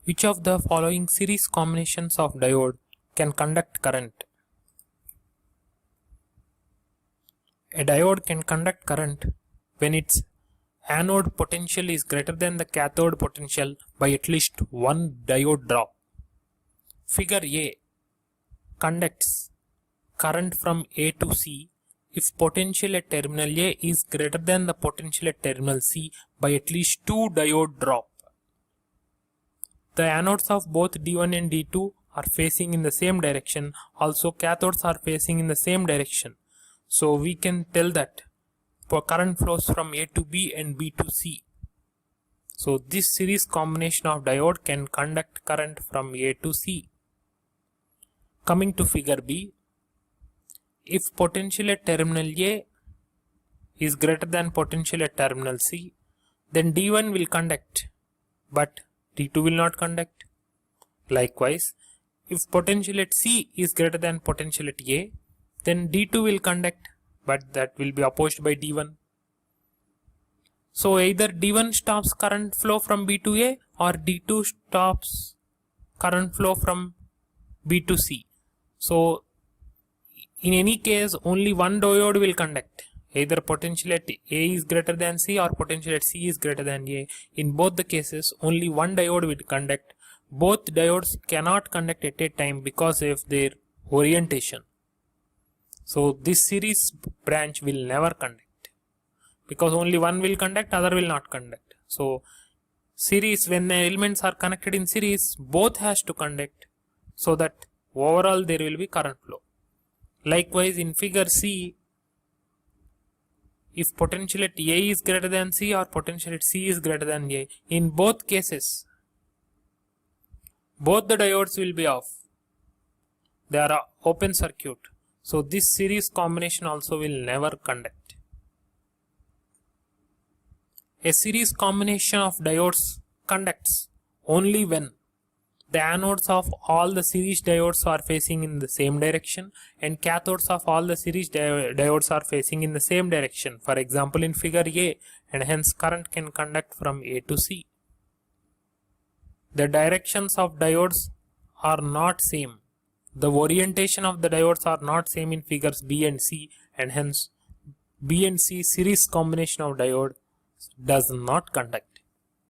Which of the following series combinations of diode can conduct current? A diode can conduct current when its anode potential is greater than the cathode potential by at least one diode drop. Figure A conducts current from A to C if potential at terminal A is greater than the potential at terminal C by at least two diode drop. The anodes of both D1 and D2 are facing in the same direction. Also cathodes are facing in the same direction. So we can tell that current flows from A to B and B to C. So this series combination of diode can conduct current from A to C. Coming to figure B, if potential at terminal A is greater than potential at terminal C, then D1 will conduct, but D2 will not conduct. Likewise, if potential at C is greater than potential at A, then D2 will conduct, but that will be opposed by D1. So either D1 stops current flow from B to A or D2 stops current flow from B to C. So in any case, only one diode will conduct. Either potential at A is greater than C or potential at C is greater than A. In both the cases, only one diode will conduct. Both diodes cannot conduct at a time because of their orientation. So this series branch will never conduct because only one will conduct, other will not conduct. So series, when the elements are connected in series, both has to conduct so that overall there will be current flow. Likewise, in figure C, if potential at A is greater than C or potential at C is greater than A, in both cases, both the diodes will be off. They are open circuit. So this series combination also will never conduct. A series combination of diodes conducts only when the anodes of all the series diodes are facing in the same direction and cathodes of all the series diodes are facing in the same direction. For example, in figure A, and hence current can conduct from A to C. The directions of diodes are not same. The orientation of the diodes are not same in figures B and C, and hence B and C series combination of diode does not conduct.